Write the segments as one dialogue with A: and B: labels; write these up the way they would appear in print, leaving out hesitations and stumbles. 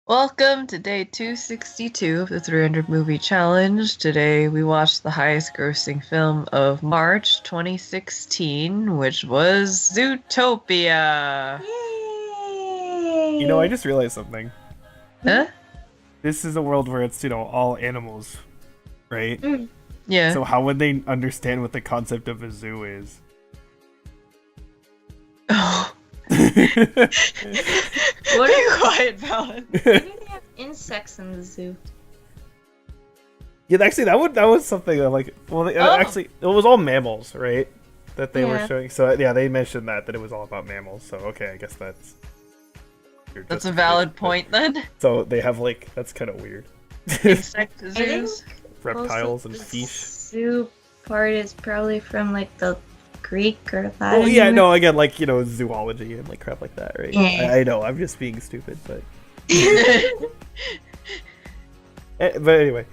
A: Welcome to day 262 of the 300 Movie Challenge. Today we watched the highest grossing film of March 2016, which was Zootopia.
B: I
C: Yay!
B: just realized something.
A: Huh?
B: This is a world where it's, all animals, right?
C: Mm.
A: Yeah.
B: So how would they understand what the concept of a zoo is?
A: Oh.
C: What
A: Be
C: if
A: quiet, Valen.
C: maybe they have insects in the zoo?
B: Yeah, actually, that was something that, actually, it was all mammals, right? That they were
C: Yeah.
B: showing. So, yeah, they mentioned that it was all about mammals. So, okay, I guess that's... your
A: That's a
B: justification.
A: valid point then.
B: So, they have, that's kind of weird.
A: Insect
C: I think
A: zoos.
B: Reptiles
C: most
B: and
C: of the
B: fish.
C: zoo part is probably from the Greek or
B: Oh,
C: Latin.
B: yeah, no, again, zoology and, crap like that, right?
C: Yeah.
B: I know, I'm just being stupid, but... But anyway,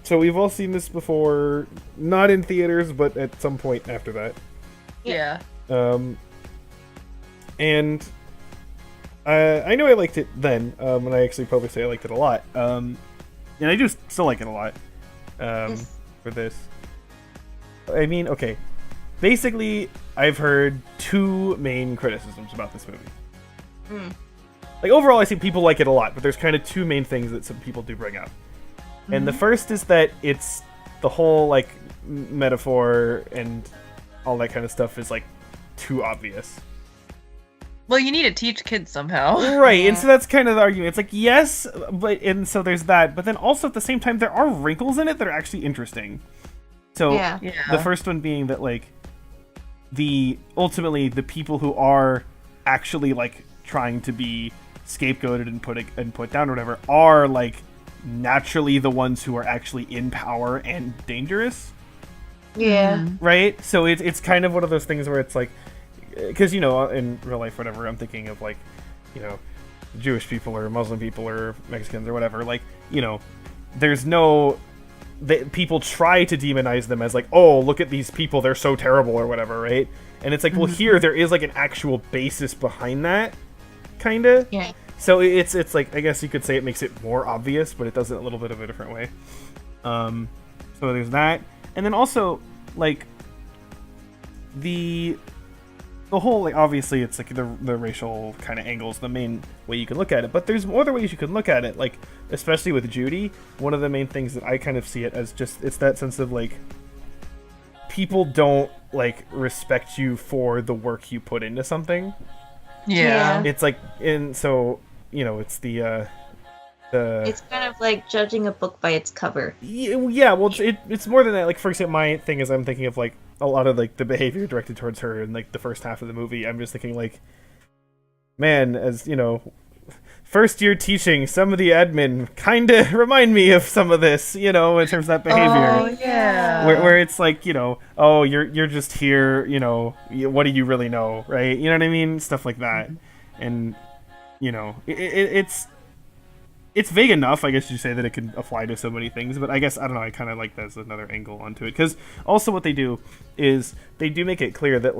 B: so we've all seen this before, not in theaters, but at some point after that.
A: Yeah.
B: And I know I liked it then, and I actually probably say I liked it a lot. And I do still like it a lot
C: Yes.
B: for this. I mean, okay. Basically, I've heard two main criticisms about this movie.
C: Mm.
B: Overall, I see people like it a lot, but there's kind of two main things that some people do bring up. And the first is that it's the whole, metaphor and all that kind of stuff is, too obvious.
A: Well, you need to teach kids somehow.
B: Right,
C: Yeah.
B: and so that's kind of the argument. It's yes, and so there's that, but then also at the same time, there are wrinkles in it that are actually interesting. So,
C: Yeah.
A: Yeah.
B: the first one being that, ultimately, the people who are actually, trying to be scapegoated and put down or whatever are, naturally the ones who are actually in power and dangerous,
C: Yeah.
B: right? So it's kind of one of those things where it's because in real life, whatever, I'm thinking of Jewish people or Muslim people or Mexicans or whatever, there's no people try to demonize them as oh, look at these people, they're so terrible or whatever, right? And it's well, here there is an actual basis behind that, kind of.
C: Yeah.
B: So it's I guess you could say it makes it more obvious, but it does it a little bit of a different way. So there's that, and then also the whole obviously it's the racial kind of angles the main way you can look at it, but there's more other ways you can look at it, especially with Judy. One of the main things that I kind of see it as just it's that sense of people don't respect you for the work you put into something.
A: Yeah.
B: It's and so it's the
C: It's kind of like judging a book by its cover.
B: yeah, well it's more than that. For example, my thing is I'm thinking of a lot of the behavior directed towards her in the first half of the movie. I'm just thinking man, as first year teaching, some of the admin kind of remind me of some of this, in terms of that behavior.
A: Oh, yeah.
B: Where it's oh, you're just here, what do you really know, right? You know what I mean? Stuff like that. And it's vague enough, I guess you say, that it can apply to so many things, but I guess, I don't know, I kind of like that as another angle onto it. Because also what they do is, they do make it clear that,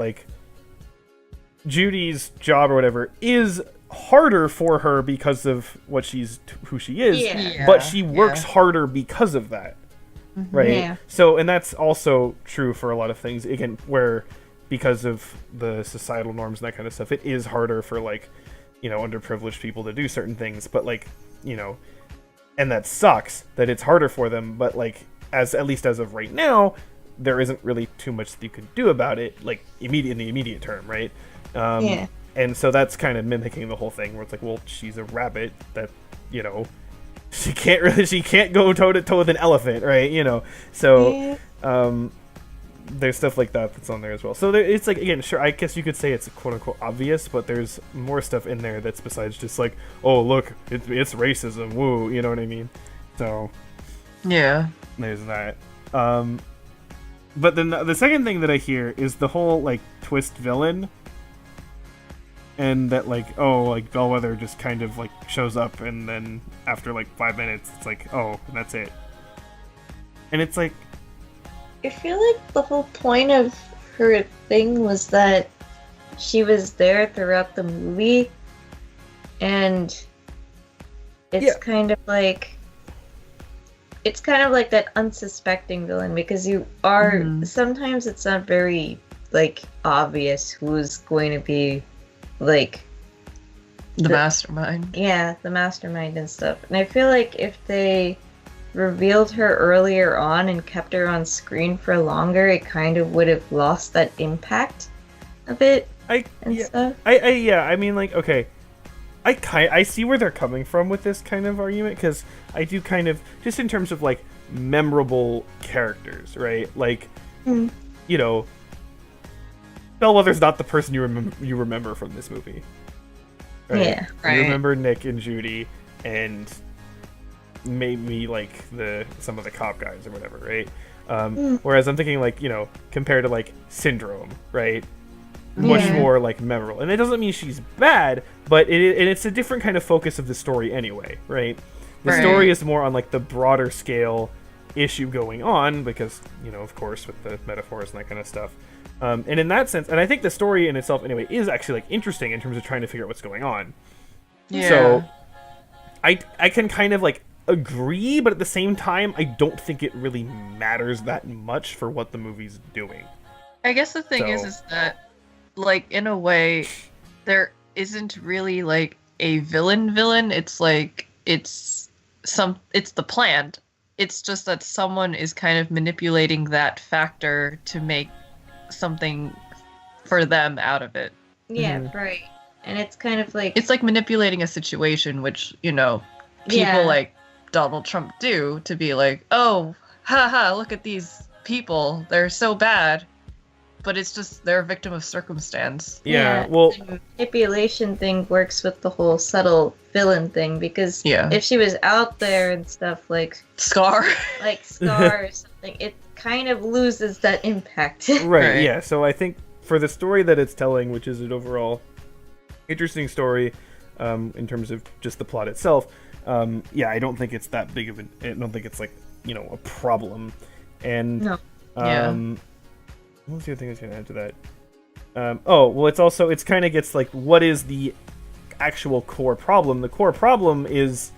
B: Judy's job or whatever is harder for her because of who she is,
C: Yeah.
B: but she works harder because of that, right?
C: Yeah.
B: So, and that's also true for a lot of things, again, where because of the societal norms and that kind of stuff, it is harder for, underprivileged people to do certain things, but and that sucks that it's harder for them, but at least as of right now, there isn't really too much that you can do about it, in the immediate term, right?
C: Yeah.
B: And so that's kind of mimicking the whole thing where it's well, she's a rabbit that, she can't go toe to toe with an elephant, right? So
C: Yeah.
B: there's stuff like that that's on there as well. So it's again, sure, I guess you could say it's quote unquote obvious, but there's more stuff in there that's besides just oh, look, it's racism, woo, you know what I mean? So
A: Yeah.
B: there's that. But then the second thing that I hear is the whole twist villain, and that oh, Bellwether just kind of shows up, and then after 5 minutes it's oh, and that's it. And it's
C: I feel like the whole point of her thing was that she was there throughout the movie, and it's kind of like that unsuspecting villain, because you are sometimes it's not very like obvious who's going to be like
A: the mastermind.
C: Yeah, the mastermind and stuff. And I feel like if they revealed her earlier on and kept her on screen for longer, it kind of would have lost that impact of it. Stuff.
B: I mean, like, okay, I see where they're coming from with this kind of argument, because I do kind of, just in terms of, like, memorable characters, right? Like, you know, Bellwether's not the person you remember from this movie. Right?
C: Yeah,
A: right.
B: You remember Nick and Judy and maybe, like, some of the cop guys or whatever, right? Whereas I'm thinking, like, you know, compared to, like, Syndrome, right? Much more, like, memorable. And it doesn't mean she's bad, but it's a different kind of focus of the story anyway, right? The story is more on, like, the broader scale issue going on, because, you know, of course, with the metaphors and that kind of stuff. And in that sense, and I think the story in itself, anyway, is actually, like, interesting in terms of trying to figure out what's going on.
A: Yeah.
B: So, I can kind of, like, agree, but at the same time, I don't think it really matters that much for what the movie's doing.
A: I guess the thing is that, like, in a way, there isn't really, like, a villain. It's like, it's the plan. It's just that someone is kind of manipulating that factor to make something for them out of it.
C: Yeah, right. And it's kind of like...
A: It's like manipulating a situation, which, you know, people like Donald Trump do, to be like, oh, haha, look at these people. They're so bad. But it's just, they're a victim of circumstance.
B: Yeah, well...
C: The manipulation thing works with the whole subtle villain thing, because if she was out there and stuff like...
A: Scar.
C: Like Scar or something, it kind of loses that impact.
B: Right, yeah. So I think for the story that it's telling, which is an overall interesting story in terms of just the plot itself, I don't think it's that big of I don't think it's, like, you know, a problem. And...
A: No.
B: What was the other thing I was going to add to that? It's kind of gets, like, what is the actual core problem? The core problem is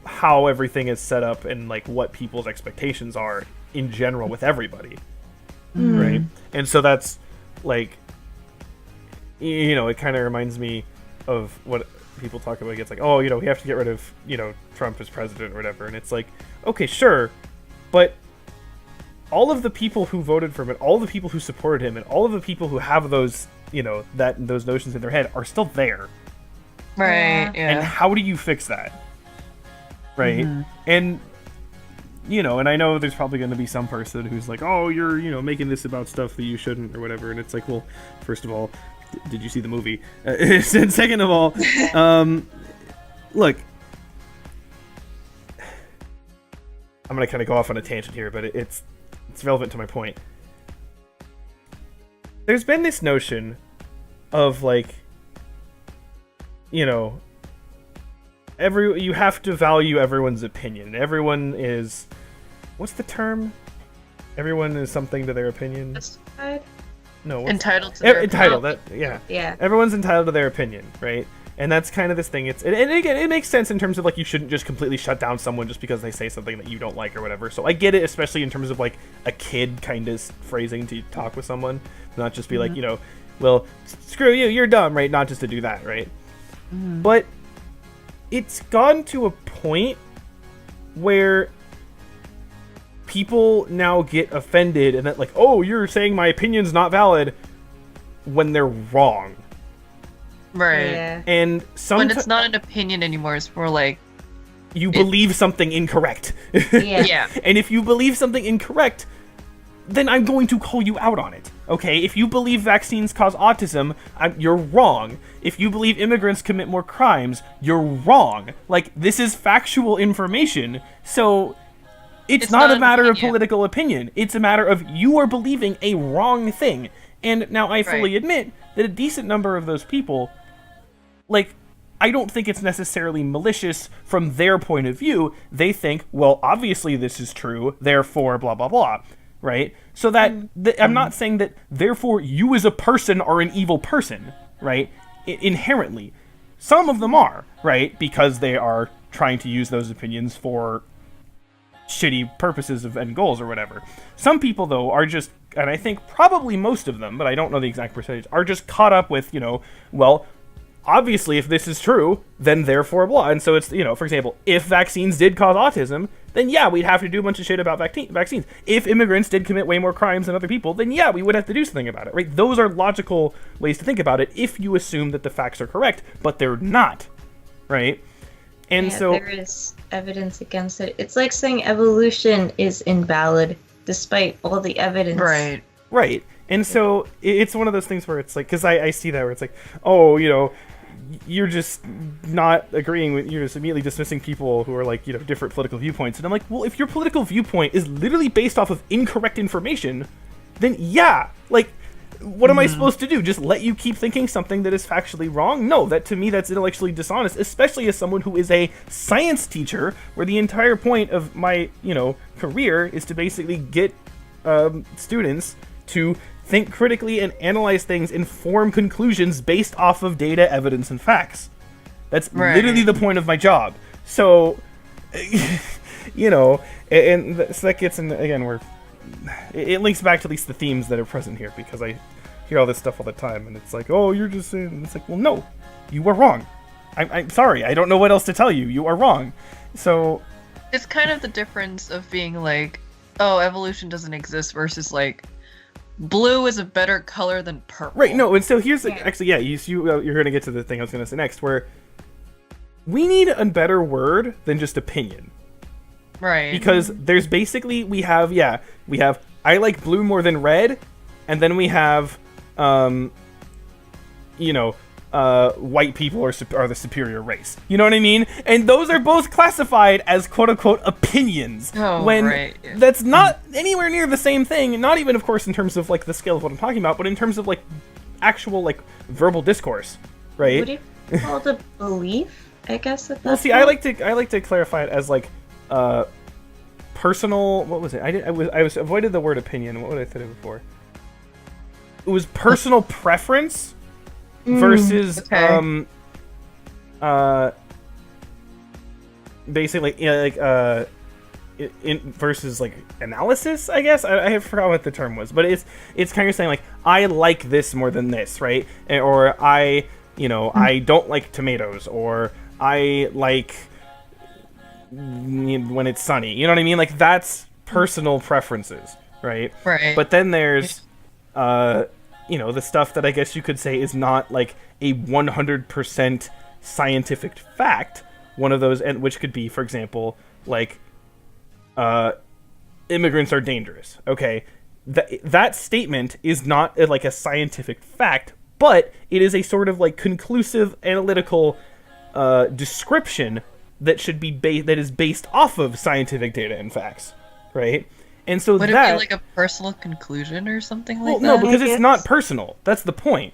B: how everything is set up and, like, what people's expectations are in general with everybody. Right? And so that's, like, you know, it kind of reminds me of what people talk about. It's like, oh, you know, we have to get rid of, you know, Trump as president or whatever. And it's like, okay, sure, but all of the people who voted for him and all the people who supported him and all of the people who have those, you know, those notions in their head are still there.
A: Right,
B: And how do you fix that? Right? And, you know, and I know there's probably going to be some person who's like, oh, you're, you know, making this about stuff that you shouldn't or whatever. And it's like, well, first of all, did you see the movie? And second of all, look, I'm going to kind of go off on a tangent here, but it's relevant to my point. There's been this notion of, like, you know, you have to value everyone's opinion. Everyone is, what's the term? Everyone is something to their opinion.
C: Justified?
B: No,
A: entitled to their
B: entitled.
A: opinion.
C: Yeah.
B: Everyone's entitled to their opinion, right? And that's kind of this thing. And again, it makes sense in terms of, like, you shouldn't just completely shut down someone just because they say something that you don't like or whatever. So I get it, especially in terms of, like, a kid kind of phrasing to talk with someone, not just be like, you know, well, screw you, you're dumb, right? Not just to do that, right? But it's gone to a point where people now get offended and that, like, oh, you're saying my opinion's not valid when they're wrong.
A: Right.
C: Yeah.
B: And
A: when it's not an opinion anymore, it's more like
B: you believe something incorrect.
C: Yeah.
B: And if you believe something incorrect, then I'm going to call you out on it. Okay? If you believe vaccines cause autism, you're wrong. If you believe immigrants commit more crimes, you're wrong. Like, this is factual information. So it's not a matter of political opinion. It's a matter of you are believing a wrong thing. And now I fully admit that a decent number of those people, like, I don't think it's necessarily malicious from their point of view. They think, well, obviously this is true, therefore blah, blah, blah, right? So that, I'm not saying that, therefore, you as a person are an evil person, right? Inherently. Some of them are, right? Because they are trying to use those opinions for shitty purposes of end goals or whatever. Some people, though, are just, and I think probably most of them, but I don't know the exact percentage, are just caught up with, well, obviously if this is true, then therefore blah. And so it's, for example, if vaccines did cause autism, then yeah, we'd have to do a bunch of shit about vaccines. If immigrants did commit way more crimes than other people, then yeah, we would have to do something about it, right? Those are logical ways to think about it if you assume that the facts are correct, but they're not, right? And
C: yeah,
B: so
C: there is evidence against it. It's like saying evolution is invalid despite all the evidence.
B: Right. And so it's one of those things where it's like, because I see that where it's like, oh, you're just not agreeing with, you're just immediately dismissing people who are like, different political viewpoints. And I'm like, well, if your political viewpoint is literally based off of incorrect information, then yeah, like, what am I supposed to do? Just let you keep thinking something that is factually wrong? No, that to me, that's intellectually dishonest, especially as someone who is a science teacher, where the entire point of my, career is to basically get students to think critically and analyze things and form conclusions based off of data, evidence, and facts. That's literally the point of my job. So, and so that gets in, again, where it links back to at least the themes that are present here, because I hear all this stuff all the time, and it's like, oh, you're just saying, and it's like, well, no, you are wrong. I'm sorry, I don't know what else to tell you. You are wrong. So
A: it's kind of the difference of being like, oh, evolution doesn't exist versus like, blue is a better color than purple.
B: Right, no, and so here's actually, yeah, you're going to get to the thing I was going to say next, where we need a better word than just opinion.
A: Right.
B: Because there's basically, we have I like blue more than red, and then we have, white people are the superior race. You know what I mean? And those are both classified as quote-unquote opinions.
A: When
B: that's not anywhere near the same thing, not even, of course, in terms of, like, the scale of what I'm talking about, but in terms of, like, actual, like, verbal discourse, right?
C: Would you call it a belief, I guess, at that
B: Well, see,
C: point?
B: I like to clarify it as, like, personal, what was it? I was avoided the word opinion. What would I say it before? It was personal preference versus basically versus like analysis, I guess. I forgot what the term was, but it's kind of saying like, I like this more than this, right? Or I don't like tomatoes, or I like when it's sunny. You know what I mean? Like, that's personal preferences, right?
A: Right.
B: But then there's the stuff that I guess you could say is not like a 100% scientific fact. One of those, and which could be, for example, like immigrants are dangerous. Okay, that statement is not like a scientific fact, but it is a sort of like conclusive analytical description that should be that is based off of scientific data and facts, right? And so
A: would it be like a personal conclusion or something like that?
B: Well, no, because it's not personal. That's the point.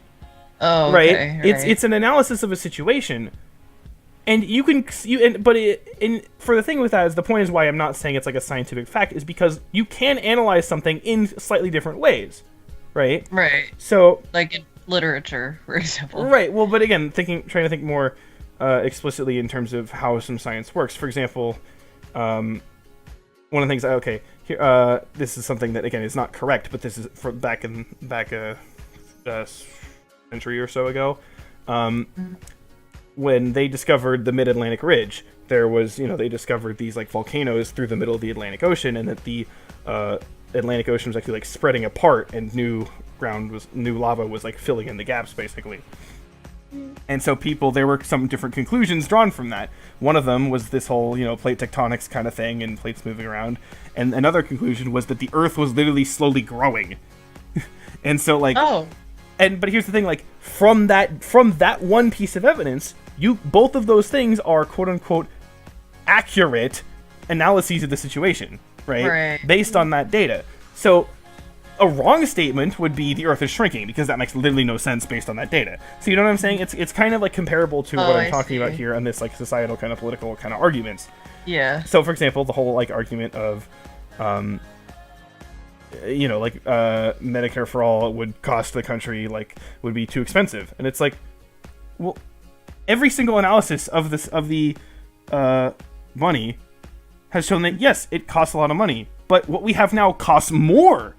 A: Oh,
B: right?
A: Okay,
B: it's an analysis of a situation, and for the thing with that is the point is why I'm not saying it's like a scientific fact is because you can analyze something in slightly different ways, right?
A: Right.
B: So,
A: like in literature, for example.
B: Right. Well, but again, trying to think more explicitly in terms of how some science works. For example, one of the things. Okay, here. This is something that again is not correct, but this is from back a century or so ago. When they discovered the Mid-Atlantic Ridge, there was, they discovered these like volcanoes through the middle of the Atlantic Ocean, and that the Atlantic Ocean was actually like spreading apart, and new lava was like filling in the gaps, basically. And so there were some different conclusions drawn from that. One of them was this whole, plate tectonics kind of thing, and plates moving around. And another conclusion was that the Earth was literally slowly growing. And so, like, but here's the thing, like, from that one piece of evidence, both of those things are quote unquote accurate analyses of the situation, right? Based on that data. So a wrong statement would be the Earth is shrinking, because that makes literally no sense based on that data. So you know what I'm saying? It's kind of like comparable to what I'm talking about here on this like societal kind of political kind of arguments.
A: Yeah.
B: So for example, the whole like argument of Medicare for all would cost the country, like, would be too expensive. And it's like, well, every single analysis of the money has shown that, yes, it costs a lot of money, but what we have now costs more.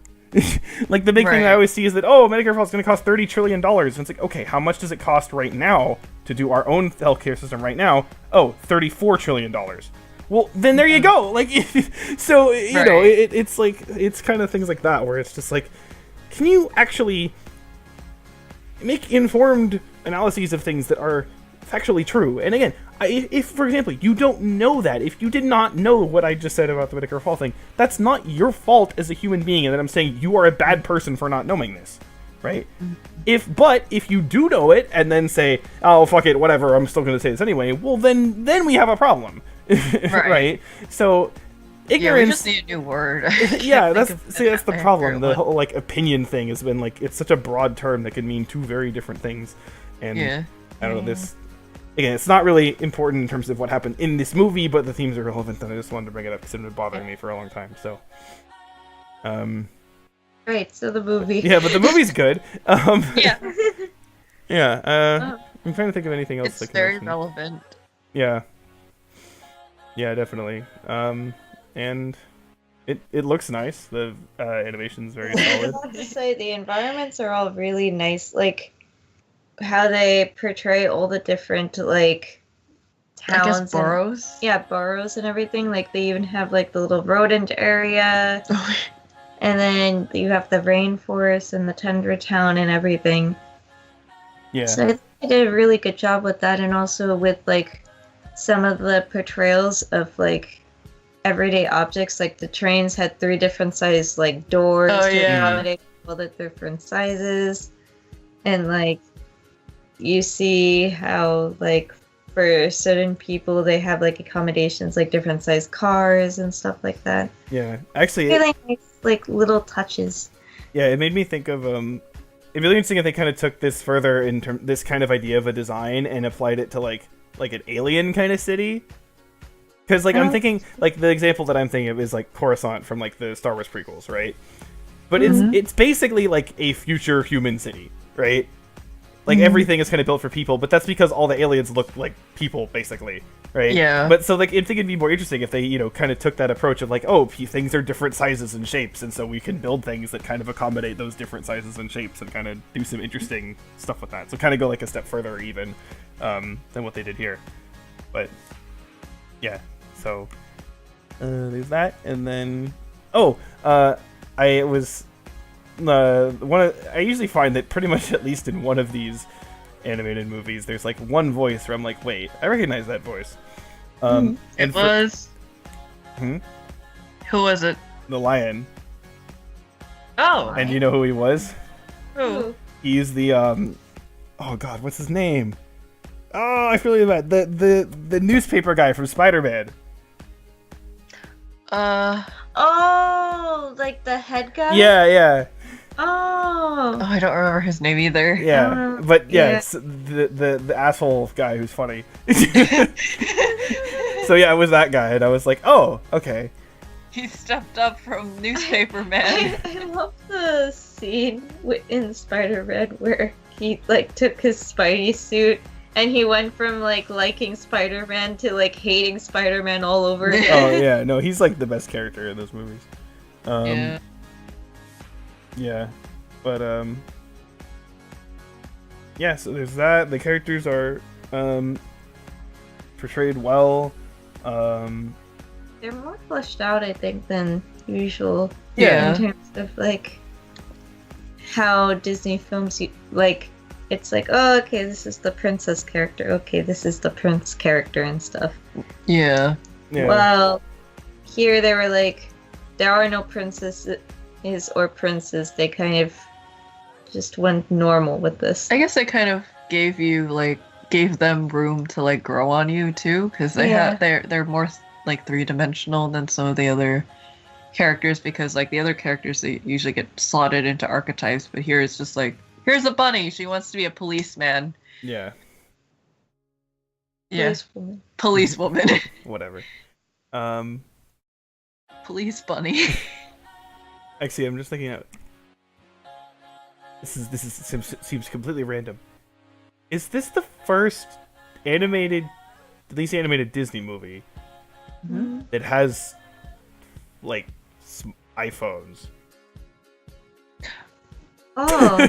B: Like, the big thing I always see is that, oh, Medicare for All is going to cost $30 trillion. And it's like, okay, how much does it cost right now to do our own healthcare system right now? Oh, $34 trillion. Well, then there you go. Like, so, you know, it's like, it's kind of things like that where it's just like, can you actually make informed analyses of things that are factually true? And again, if, for example, you don't know that, if you did not know what I just said about the Medicare Fall thing, that's not your fault as a human being, and then I'm saying you are a bad person for not knowing this, right? But if you do know it, and then say, oh, fuck it, whatever, I'm still going to say this anyway, well, then we have a problem, right? So, ignorance...
A: Yeah, we just need a new word.
B: Yeah, that's the problem. The whole, like, opinion thing has been, like, it's such a broad term that can mean two very different things, and I don't know, this... Again, it's not really important in terms of what happened in this movie, but the themes are relevant, and I just wanted to bring it up because it's been bothering me for a long time. So,
C: Right. So the movie.
B: yeah, but the movie's good.
A: Yeah,
B: Yeah. I'm trying to think of anything else.
A: it's
B: that can
A: very
B: mention.
A: relevant.
B: Yeah. Yeah, definitely. And it looks nice. The animation's very
C: I
B: solid.
C: have to say the environments are all really nice. Like how they portray all the different like
A: I
C: towns
A: guess boroughs.
C: and boroughs and everything. Like they even have like the little rodent area, and then you have the rainforest and the tundra town and everything.
B: Yeah.
C: So I think they did a really good job with that, and also with like some of the portrayals of like everyday objects. Like the trains had 3 different size like doors to accommodate all the different sizes, and like you see how like for certain people they have like accommodations like different size cars and stuff like that.
B: Yeah. Actually,
C: Really nice like little touches.
B: yeah, it made me think of it'd be really interesting if they kind of took this further in this kind of idea of a design and applied it to like an alien kind of city. Because like I'm thinking like the example that I'm thinking of is like Coruscant from like the Star Wars prequels, right? But it's basically like a future human city, right? Like everything is kind of built for people, but that's because all the aliens look like people, basically, right?
A: Yeah.
B: But so like I think it'd be more interesting if they kind of took that approach of like, oh, things are different sizes and shapes, and so we can build things that kind of accommodate those different sizes and shapes, and kind of do some interesting stuff with that. So kind of go like a step further even than what they did here. But yeah, so there's that, and then I was. I usually find that pretty much at least in one of these animated movies, there's like one voice where I'm like, wait, I recognize that voice. And
A: It was.
B: Hmm?
A: Who was it?
B: The lion.
A: Oh.
B: And you know who he was?
A: Who?
B: He's the oh god, what's his name? Oh, I feel really bad. The newspaper guy from Spider-Man.
C: Oh, like the head guy?
B: Yeah.
C: Oh.
A: Oh, I don't remember his name either.
B: Yeah, but it's the asshole guy who's funny. So yeah, it was that guy, and I was like, oh, okay.
A: He stepped up from Newspaper Man.
C: I love the scene in Spider-Man where he like took his Spidey suit and he went from like liking Spider-Man to like hating Spider-Man all over again.
B: Oh yeah, no, he's like the best character in those movies.
A: Yeah.
B: Yeah, but yeah. So there's that. The characters are portrayed well.
C: They're more fleshed out, I think, than usual.
A: Yeah.
C: In terms of like how Disney films like. It's like, oh, okay, this is the princess character. Okay, this is the prince character and stuff.
A: Yeah.
C: Well, here they were like, there are no princesses or princes. They kind of just went normal with this.
A: I guess it kind of gave them room to like grow on you too, because they're more like 3-dimensional than some of the other characters, because like the other characters they usually get slotted into archetypes, but here it's just like, here's a bunny. She wants to be a policeman.
B: Yeah.
A: Yeah.
C: Policewoman.
A: Policewoman.
B: Whatever.
A: Police bunny.
B: Actually, I'm just thinking out. Seems completely random. Is this the first animated at least animated Disney movie
A: Mm-hmm.
B: that has like iPhones.
C: Oh,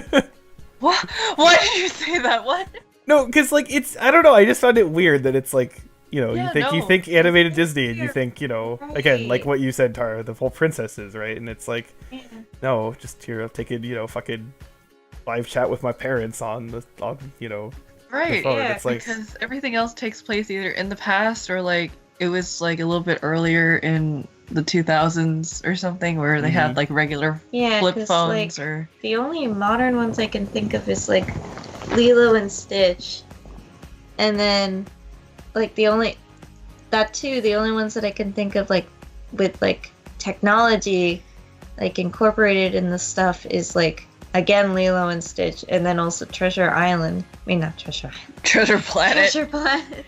A: What? Why did you say that? What?
B: No, because like it's I don't know. I just found it weird that it's like
A: Yeah,
B: you
A: no.
B: think animated Disney and you
A: Weird.
B: think again like
C: Right.
B: what you said, Tara, the whole princesses, right? And it's like
C: yeah.
B: no, just here I've taken fucking live chat with my parents on
A: Right.
B: phone.
C: Yeah,
B: It's like
A: Because everything else takes place either in the past or like it was like a little bit earlier in the 2000s or something where they had like regular
C: Yeah,
A: flip
C: 'cause,
A: phones
C: like,
A: or
C: the only modern ones I can think of is like Lilo and Stitch, and then like the only ones that I can think of like with like technology like incorporated in the stuff is like again Lilo and Stitch, and then also Treasure Island. I mean, not Treasure Island.
A: Treasure Planet.
C: Treasure Planet.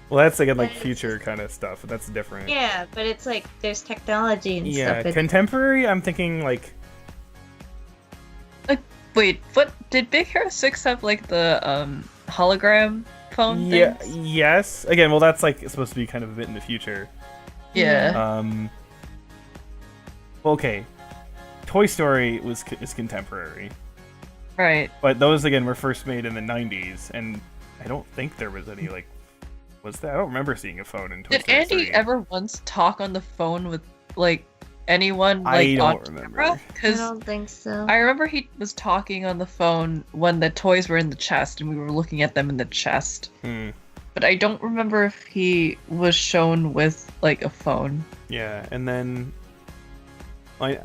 B: well, that's again like
C: Yeah, it's
B: future kind of stuff. That's different.
C: Yeah, but it's like there's technology and
B: Yeah,
C: stuff.
B: contemporary. I'm thinking like
A: Wait, what did Big Hero 6 have like the hologram phone
B: yeah,
A: things?
B: yes. Again, well, that's like supposed to be kind of a bit in the future.
A: Yeah.
B: Well, okay. Toy Story is contemporary,
A: Right.
B: but those again were first made in the '90s, and I don't think there was any like. Was there? I don't remember seeing a phone in Toy
A: Did
B: Story
A: Andy
B: 3.
A: ever once talk on the phone with like anyone
B: I
A: like
B: don't
A: on
B: remember.
A: camera?
C: I
A: Because
C: don't think so.
A: I remember he was talking on the phone when the toys were in the chest and we were looking at them in the chest.
B: Hmm.
A: But I don't remember if he was shown with like a phone.
B: Yeah, and then I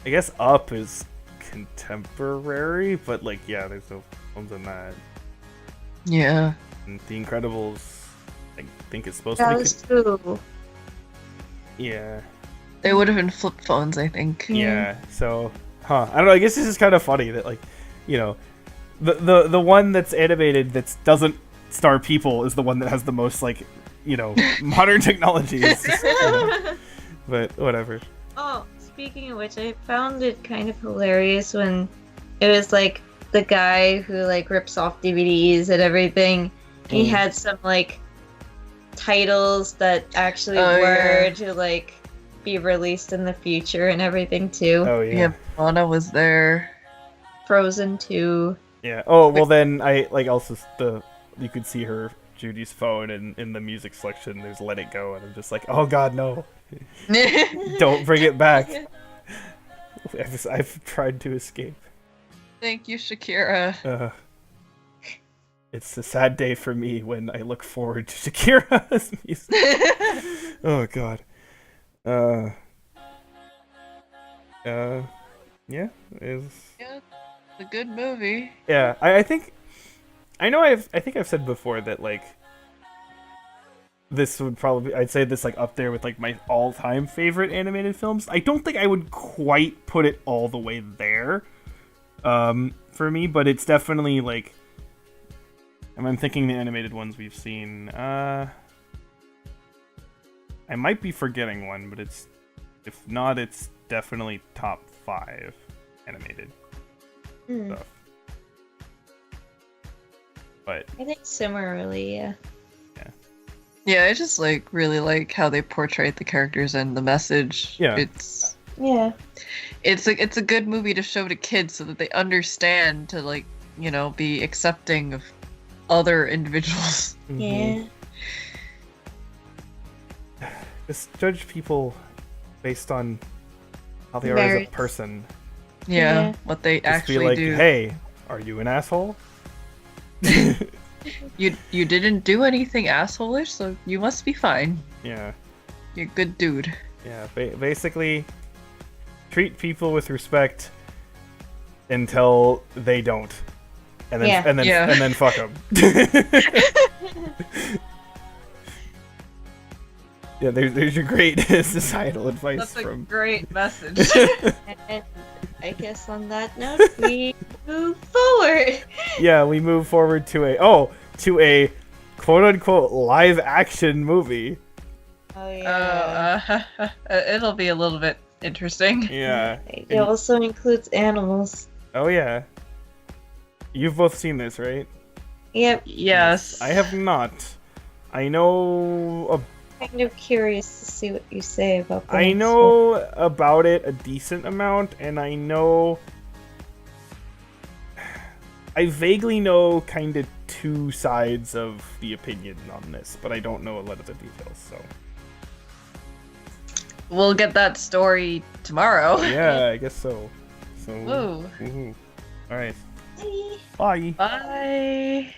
B: guess Up is contemporary, but like yeah, there's no phones in that.
A: Yeah.
B: And The Incredibles, I think it's supposed
C: That
B: to be.
C: was true.
B: Yeah,
A: They would have been flip phones, I think.
B: yeah. So, I don't know. I guess this is kind of funny that like, the one that's animated that doesn't star people is the one that has the most like, modern technology. It's just, but whatever.
C: Oh, speaking of which, I found it kind of hilarious when it was like the guy who like rips off DVDs and everything. He had some like titles that actually were to like be released in the future and everything too.
B: Oh yeah.
A: Yeah, Anna was there.
C: Frozen 2.
B: Yeah. Oh well, then I like also you could see Judy's phone and in the music selection. There's "Let It Go," and I'm just like, oh god, no, don't bring it back. I've tried to escape.
A: Thank you, Shakira.
B: It's a sad day for me when I look forward to Shakira's music. Oh god. Yeah, is.
A: Yeah, it's a good movie.
B: Yeah, I think I think I've said before that like this would probably I'd say this like up there with like my all-time favorite animated films. I don't think I would quite put it all the way there for me, but it's definitely like I'm thinking the animated ones we've seen. I might be forgetting one, but if not, it's definitely top 5 animated stuff. But
C: I think similarly, yeah.
A: Yeah, I just like really like how they portrayed the characters and the message.
B: Yeah.
A: It's
C: Yeah.
A: a good movie to show to kids so that they understand to like, be accepting of other individuals.
C: Yeah.
B: Just judge people based on how they are as a
C: Merits.
B: person.
A: Yeah,
C: Yeah.
A: what they
B: Just
A: actually
B: be like,
A: do.
B: hey, are you an asshole?
A: You didn't do anything assholeish, so you must be fine.
B: Yeah,
A: You're a good dude.
B: yeah. Basically, treat people with respect until they don't, and then
C: Yeah.
A: Yeah.
B: and then fuck them. Yeah, there's your great societal advice
A: That's a
B: from.
A: great message.
C: And I guess on that note, we move forward.
B: Yeah, we move forward to a quote unquote live action movie.
C: Oh yeah.
A: It'll be a little bit interesting.
B: Yeah.
C: It also includes animals.
B: Oh yeah. You've both seen this, right?
C: Yep.
A: Yes.
B: I have not. I know.
C: Kind of curious to see what you say about the
B: I
C: next
B: know about it a decent amount, and I know. I vaguely know kind of two sides of the opinion on this, but I don't know a lot of the details. So.
A: We'll get that story tomorrow.
B: Yeah, I guess so. So.
A: Woo.
B: Woohoo. All right.
C: one.
B: Bye.
A: Bye.